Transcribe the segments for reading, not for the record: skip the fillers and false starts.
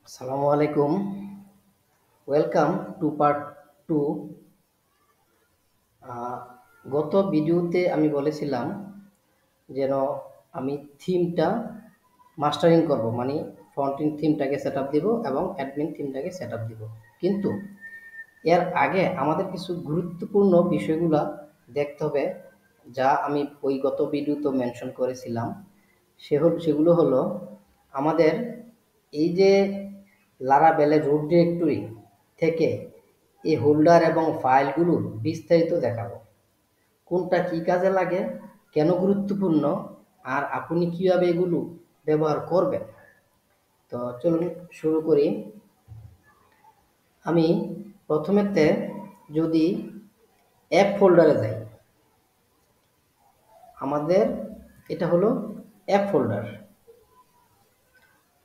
আসসালামু আলাইকুম। Welcome to part 2। আহ, গত ভিডিওতে আমি বলেছিলাম যেন আমি থিমটা মাস্টারিং করব, মানে ফ্রন্ট এন্ড থিমটাকে সেট আপ দিব এবং অ্যাডমিন থিমটাকে সেট আপ দিব। কিন্তু এর আগে আমাদের কিছু গুরুত্বপূর্ণ বিষয়গুলো দেখতে হবে, যা আমি ওই গত ভিডিওতে মেনশন করেছিলাম। সেগুলো হলো আমাদের এই যে লারাভেলের রুট ডিরেক্টরি থেকে এই হোল্ডার এবং ফাইলগুলোর বিস্তারিত দেখাবো, কোনটা কি কাজে লাগে, কেন গুরুত্বপূর্ণ, আর আপনি কিভাবে এগুলো ব্যবহার করবেন। তো চলুন শুরু করি। আমি প্রথমেতে যদি অ্যাপ ফোল্ডারে যাই, আমাদের এটা হলো অ্যাপ ফোল্ডার।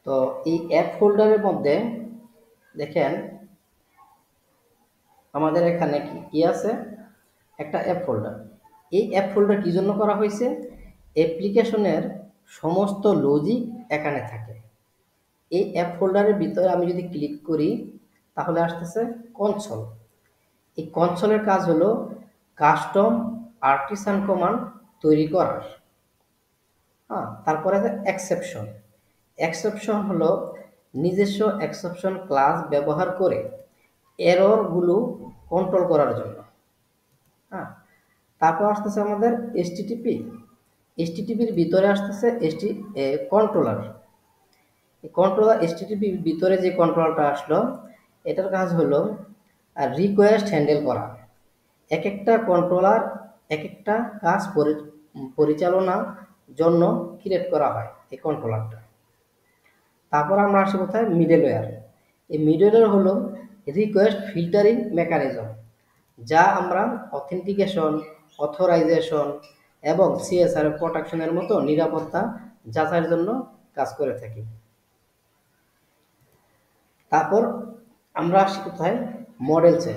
তো এই অ্যাপ ফোল্ডারের মধ্যে দেখেন আমাদের এখানে কি আছে, একটা অ্যাপ ফোল্ডার। এই অ্যাপ ফোল্ডার কি জন্য করা হয়েছে? অ্যাপ্লিকেশনের সমস্ত লজিক এখানে থাকে। এই অ্যাপ ফোল্ডারের ভিতরে আমি যদি ক্লিক করি তাহলে আসতেছে কনসোল। এই কনসোলের কাজ হলো কাস্টম আর্টিসান কমান্ড তৈরি করার। হ্যাঁ, তারপরে আছে এক্সেপশন। এক্সেপশন হলো নিজস্ব এক্সেপশন ক্লাস ব্যবহার করে এররগুলো কন্ট্রোল করার জন্য। হ্যাঁ, তারপর আসতেছে আমাদের এইচটিটিপি। এইচটিটিপির ভিতরে আসতেছে কন্ট্রোলার। এই কন্ট্রোলার এইচটিটিপির ভিতরে যে কন্ট্রোলারটা আসলো, এটার কাজ হলো রিকোয়েস্ট হ্যান্ডেল করা। এক একটা কন্ট্রোলার এক একটা কাজ পরিচালনার জন্য ক্রিয়েট করা হয় এই কন্ট্রোলারটা। তারপর আমরা আসি কোথায়, মিডলওয়্যার। এই মিডলওয়্যার হলো রিকোয়েস্ট ফিল্টারিং মেকানিজম, যা আমরা অথেন্টিকেশন, অথরাইজেশন এবং সিএসআর প্রোটেকশনের মতো নিরাপত্তা যাচাইয়ের জন্য কাজ করে থাকি। তারপর আমরা আসি কোথায়, মডেলসে।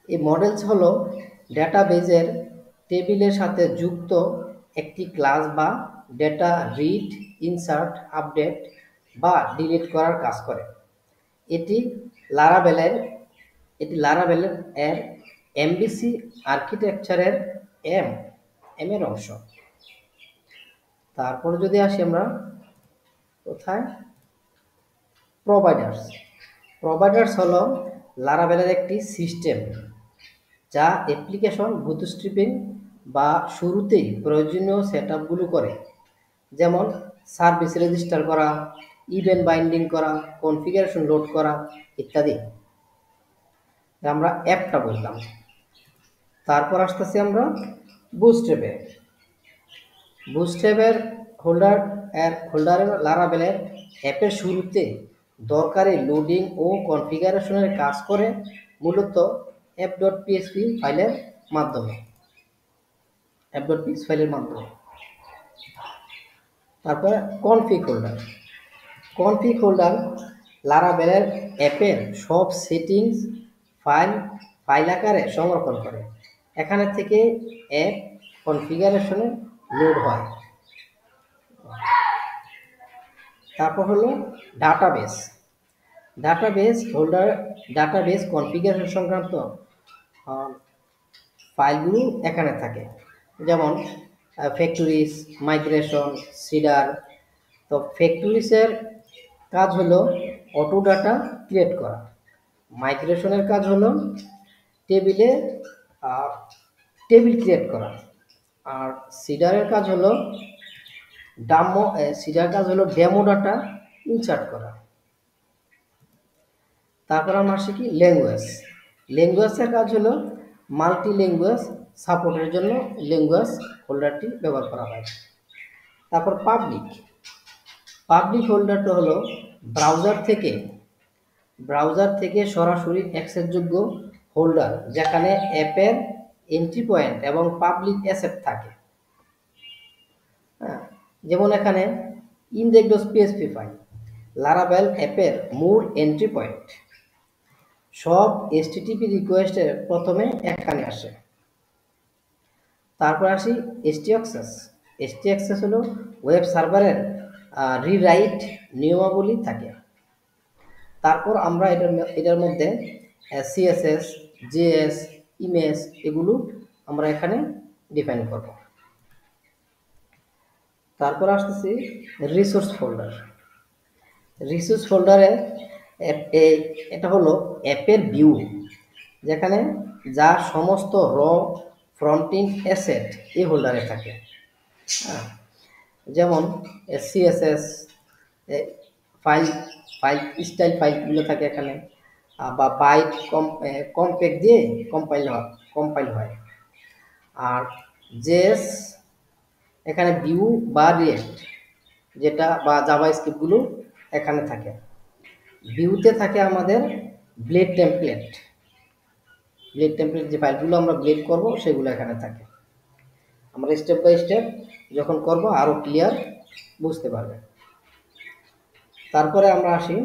এই মডেলস হলো ডেটাবেজের টেবিলের সাথে যুক্ত একটি ক্লাস বা ডেটা রিড, ইনসার্ট, আপডেট বা ডিলিট করার কাজ করে। এটি লারাভেলের লারাভেলের এর এমবিসি আর্কিটেকচারের এম এম এর অংশ। তারপর যদি আসি আমরা কোথায়, প্রোভাইডার্স। প্রোভাইডার্স হলো লারাভেলের একটি সিস্টেম যা অ্যাপ্লিকেশন বুটস্ট্র্যাপিং বা শুরুতেই প্রয়োজনীয় সেটআপগুলো করে, যেমন সার্ভিস রেজিস্টার করা, ইভেন্ট বাইন্ডিং করা, কনফিগারেশন লোড করা ইত্যাদি। আমরা অ্যাপটা বুঝলাম। তারপর আসতেছি আমরা বুটস্ট্র্যাপে। বুটস্ট্র্যাপের হোল্ডারের লারাভেলের অ্যাপের শুরুতে দরকারি লোডিং ও কনফিগারেশনের কাজ করে, মূলত app.php ফাইলের মাধ্যমে। app.php ফাইলের মাধ্যমে। তারপরে কনফিগ হোল্ডার। কনফিগ হোল্ডার লারাভেলের অ্যাপের সব সেটিংস ফাইল আকারে সংরক্ষণ করে। এখানে থেকে অ্যাপ কনফিগারেশনে লোড হয়। তারপর হলো ডাটাবেস। ডাটাবেস কনফিগারেশন সংক্রান্ত ফাইলগুলো এখানে থাকে, যেমন ফ্যাক্টরিজ, মাইগ্রেশন, সিডার। তো ফ্যাক্টরিজের কাজ হলো অটো ডাটা ক্রিয়েট করা, মাইগ্রেশনের কাজ হলো টেবিলে টেবিল ক্রিয়েট করা, আর সিডারের কাজ হলো ডেমো ডাটা ইনসার্ট করা। তারপর আমরা আসি কি, ল্যাঙ্গুয়েজের কাজ হলো মাল্টি ল্যাঙ্গুয়েজ সাপোর্টের জন্য ল্যাঙ্গুয়েজ হোল্ডারটি ব্যবহার করা হয়। তারপর পাবলিক হোল্ডারটা হলো ব্রাউজার থেকে সরাসরি অ্যাক্সেসযোগ্য হোল্ডার, যেখানে অ্যাপের এন্ট্রি পয়েন্ট এবং পাবলিক অ্যাসেট থাকে। হ্যাঁ, যেমন এখানে index.php ফাইল লারাভেল অ্যাপের মূল এন্ট্রি পয়েন্ট। সব এইচটিটিপি রিকোয়েস্টের প্রথমে এখানে আসে। তারপর আসি htAccess হলো ওয়েব সার্ভারের রিরাইট নিয়মাবলী থাকে। তারপর আমরা এটার মধ্যে সিএসএস, জেএস, ইমেজ এগুলো আমরা এখানে ডিফাইন করব। তারপর আসতেছি রিসোর্স ফোল্ডার। রিসোর্স ফোল্ডারে এটা হলো অ্যাপের ভিউ, যেখানে যা সমস্ত র ফ্রন্ট এন্ড অ্যাসেট এই হোল্ডারে থাকে। যেমন সিএসএস ফাইল ফাইল স্টাইল ফাইলগুলো থাকে এখানে, বা বাইট কম্প্যাক্ট দিয়ে কম্পাইল হয়। আর জেএস এখানে ভিউ বা রিয়েক্ট যেটা বা জাভা স্ক্রিপ্টগুলো এখানে থাকে। ভিউতে থাকে আমাদের ব্লেড টেমপ্লেট যে ফাইলগুলো আমরা ব্লেড করব সেগুলো এখানে থাকে। আমরা স্টেপ বাই স্টেপ যখন করব আরও ক্লিয়ার বুঝতে পারবে। তারপরে আমরা আসি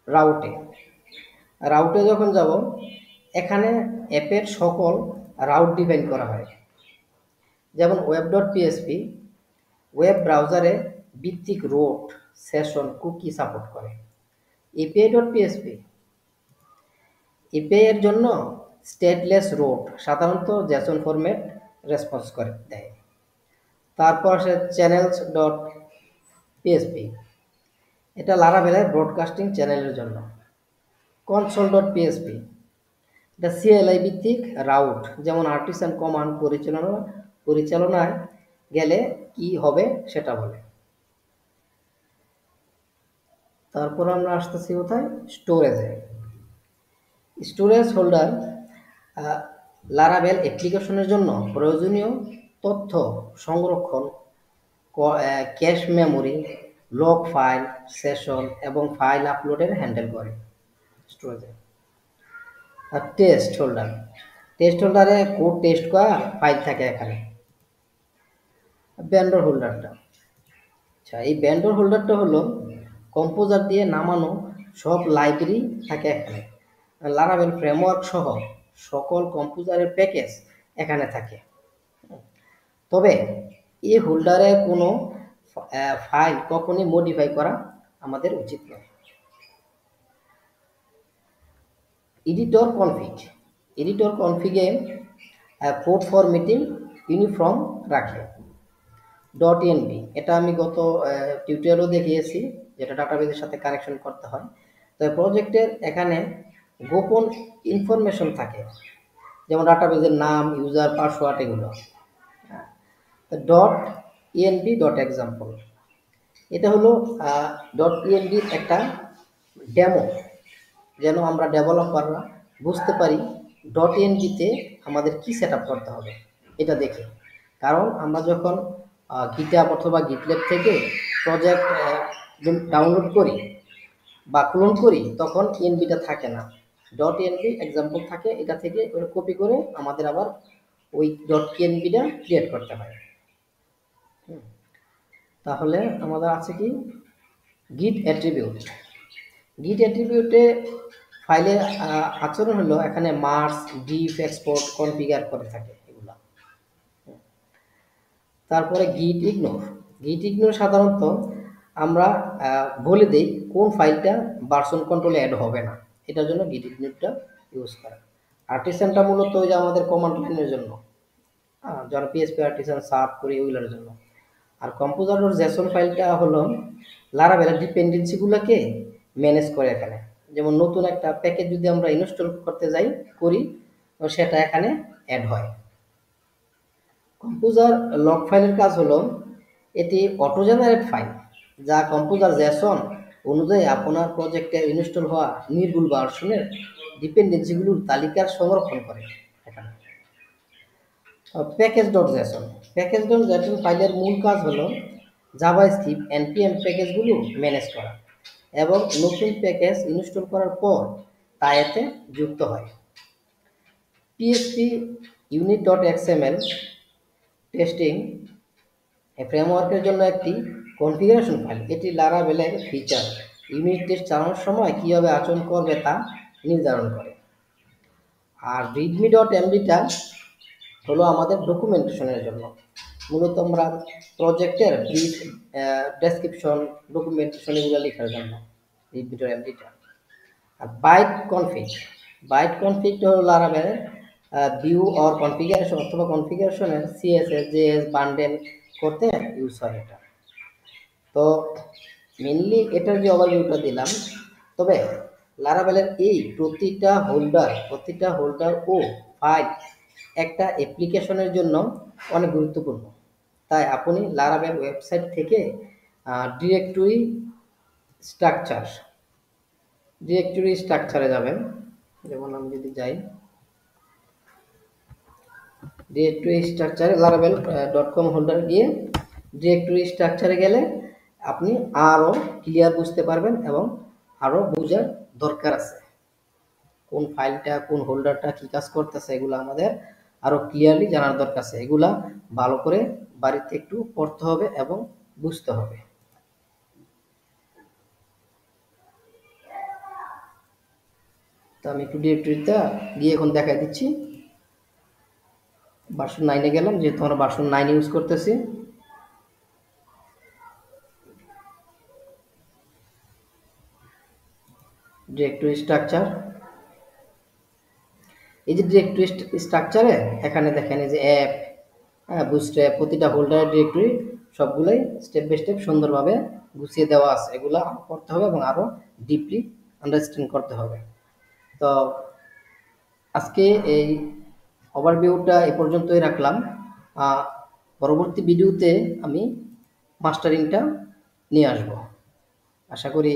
রাউটে যখন যাব, এখানে অ্যাপের সকল রাউট ডিফাইন করা হয়। যেমন web.php ওয়েব ব্রাউজারে ভিত্তিক রুট, সেশন, কুকি সাপোর্ট করে। API.php এর জন্য স্টেটলেস রুট, সাধারণত জেসন ফরম্যাট রেসপন্স করে দেয়। তারপর আসে channels.php, এটা লারাভেলের ব্রডকাস্টিং চ্যানেলের জন্য। console.php এটা CLI ভিত্তিক রাউট, যেমন আর্টিসান কমান্ড পরিচালনায় গেলে কি হবে সেটা বলে। তারপর আমরা আসতেছি কোথায়, স্টোরেজ হোল্ডার লারাভেল অ্যাপ্লিকেশনের জন্য প্রয়োজনীয় তথ্য সংরক্ষণ, cache memory, log file, session এবং ফাইল আপলোডের হ্যান্ডেল করে স্টোরেজে। আর টেস্ট হোল্ডারে কোড টেস্ট করা ফাইল থাকে এখানে। ভেন্ডর হোল্ডারটা, আচ্ছা এই ভেন্ডর হোল্ডারটা হলো কম্পোজার দিয়ে নামানো সব লাইব্রেরি থাকে এখানে। লারাভেল ফ্রেমওয়ার্ক সহ সকল কম্পোজারের প্যাকেজ এখানে থাকে। তবে এই হোল্ডারে কোনো ফাইল কখনই মডিফাই করা আমাদের উচিত নয়। এডিটর কনফিগে কোড ফরম্যাটিং ইউনিফর্ম রাখে। .env এটা আমি গত টিউটোরিয়ালও দেখিয়েছি, যেটা ডাটাবেসের সাথে কানেকশন করতে হয়। তবে প্রজেক্টের এখানে গোপন ইনফরমেশন থাকে, যেমন ডাটাবেসের নাম, ইউজার, পাসওয়ার্ড এগুলো। .env.example এটা হলো .env একটা ডেমো, যেন আমরা ডেভেলপাররা বুঝতে পারি .env-তে আমাদের কি সেট করতে হবে এটা দেখে। কারণ আমরা যখন গিটহাব অথবা গিটল্যাব থেকে প্রজেক্ট ডাউনলোড করি বা ক্লোন করি, তখন env-টা থাকে না, .env এক্সাম্পল থাকে। এটা থেকে কপি করে আমাদের আবার ওই .env-টা ক্রিয়েট করতে হয়। তাহলে আমাদের আছে কি, গিট অ্যাট্রিবিউটে ফাইলের আচরণ হলো এখানে মার্জ, ডিফ, এক্সপোর্ট, কনফিগার করে থাকে এগুলা। তারপরে গিট ইগনোর সাধারণত আমরা বলে দেই কোন ফাইলটা ভার্সন কন্ট্রোলে অ্যাড হবে না, এটার জন্য গিট ইগনোরটা ইউজ করে। আর্টিসানটা মূলত ওই যে আমাদের কমান্ড লাইনের জন্য, যারা PHP আর্টিসান সার্ভ করি ওইগুলোর জন্য। আর কম্পোজার জেসন ফাইলটা হলো লারাভেলের ডিপেন্ডেন্সিগুলোকে ম্যানেজ করে এখানে। যেমন নতুন একটা প্যাকেজ যদি আমরা ইনস্টল করতে করি সেটা এখানে অ্যাড হয়। কম্পোজার লগ ফাইলের কাজ হলো এটি অটো জেনারেট ফাইল, যা কম্পোজার জেসন অনুযায়ী আপনার প্রজেক্টে ইনস্টল হওয়া নির্ভুল ভার্সনের ডিপেন্ডেন্সিগুলোর তালিকার সংরক্ষণ করে এখানে। প্যাকেজ.json ফাইলের মূল কাজ হলো জাভাস্ক্রিপ্ট npm প্যাকেজগুলো ম্যানেজ করা এবং নতুন প্যাকেজ ইনস্টল করার পর তা এতে যুক্ত হয়। PHP unit.xml টেস্টিং ফ্রেমওয়ার্কের জন্য একটি কনফিগারেশন ফাইল। এটি লারাভেলের ফিচার ইউনিট টেস্ট চালানোর সময় কীভাবে আচরণ করবে তা নির্ধারণ করে। আর readme.md-টা হলো আমাদের ডকুমেন্টেশনের জন্য। মূলত আমরা প্রজেক্টের ব্রিফ, ডেসক্রিপশন, ডকুমেন্টেশন এগুলো লেখার জন্য। এই ভিডিওর এমডিটা। আর বাইট কনফিগ হলো লারাভেল ভিউ অর কনফিগারেশন অথবা কনফিগারেশনের সিএসএস জেএস বান্ডেল করতে ইউজ হয় এটা। তো মেনলি এটার যে ওভারভিউটা দিলাম, তবে লারাভেলের এই প্রতিটা হোল্ডার ও ফাইল একটা অ্যাপ্লিকেশনের জন্য অনেক গুরুত্বপূর্ণ। তাই আপনি লারাভেল ওয়েবসাইট থেকে ডিরেক্টরি স্ট্রাকচারে যাবেন। যেমন আমি যদি যাই ডিরেক্টরি স্ট্রাকচারে laravel.com হোল্ডার গিয়ে ডিরেক্টরি স্ট্রাকচারে গেলে আপনি আরও ক্লিয়ার বুঝতে পারবেন এবং আরও বোঝার দরকার আছে কোন ফাইলটা কোন হোল্ডারটা কি কাজ করতেছে, এগুলো আমাদের আরও ক্লিয়ারলি জানার দরকার আছে। এগুলা ভালো করে বাড়িতে একটু পড়তে হবে এবং বুঝতে হবে। তো আমি একটু ডিরেক্টরিটা গিয়ে এখন দেখাই দিচ্ছি। ভার্সন 9 এ গেলাম, যেহেতু আমরা ভার্সন 9 ইউজ করতেছি। ডিরেক্টরি স্ট্রাকচার, এই যে ডিরেক্টরি স্ট্রাকচারে এখানে দেখেন এই যে অ্যাপ, বুস্ট্র্যাপ, প্রতিটা হোল্ডারের ডিরেক্টরি সবগুলোই স্টেপ বাই স্টেপ সুন্দরভাবে গুছিয়ে দেওয়া আছে। এগুলো পড়তে হবে এবং আরও ডিপলি আন্ডারস্ট্যান্ড করতে হবে। তো আজকে এই ওভারভিউটা এ পর্যন্তই রাখলাম। পরবর্তী ভিডিওতে আমি মাস্টারিংটা নিয়ে আসব। আশা করি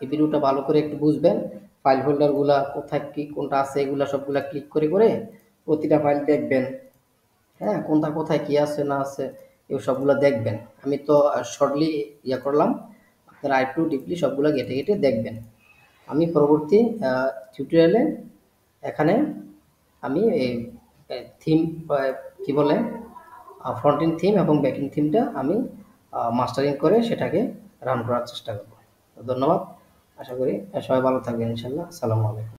এই ভিডিওটা ভালো করে একটু বুঝবেন। ফাইল হোল্ডারগুলা কোথায় কি কোনটা আছে এগুলা সবগুলা ক্লিক করে করে প্রতিটা ফাইল দেখবেন। হ্যাঁ, কোনটা কোথায় কি আছে না আছে এই সবগুলা দেখবেন। আমি তো শর্টলি করলাম, আপনারা আরেকটু ডিপলি সবগুলা ঘেটে ঘেটে দেখবেন। আমি পরবর্তী টিউটোরিয়ালে এখানে আমি এই থিম কি বলে ফ্রন্ট এন্ড থিম এবং ব্যাক এন্ড থিমটা আমি মাস্টারিং করে সেটাকে রান করার চেষ্টা করব। ধন্যবাদ। আশা করি সবাই ভালো থাকবেন ইনশাআল্লাহ। আসসালামু আলাইকুম।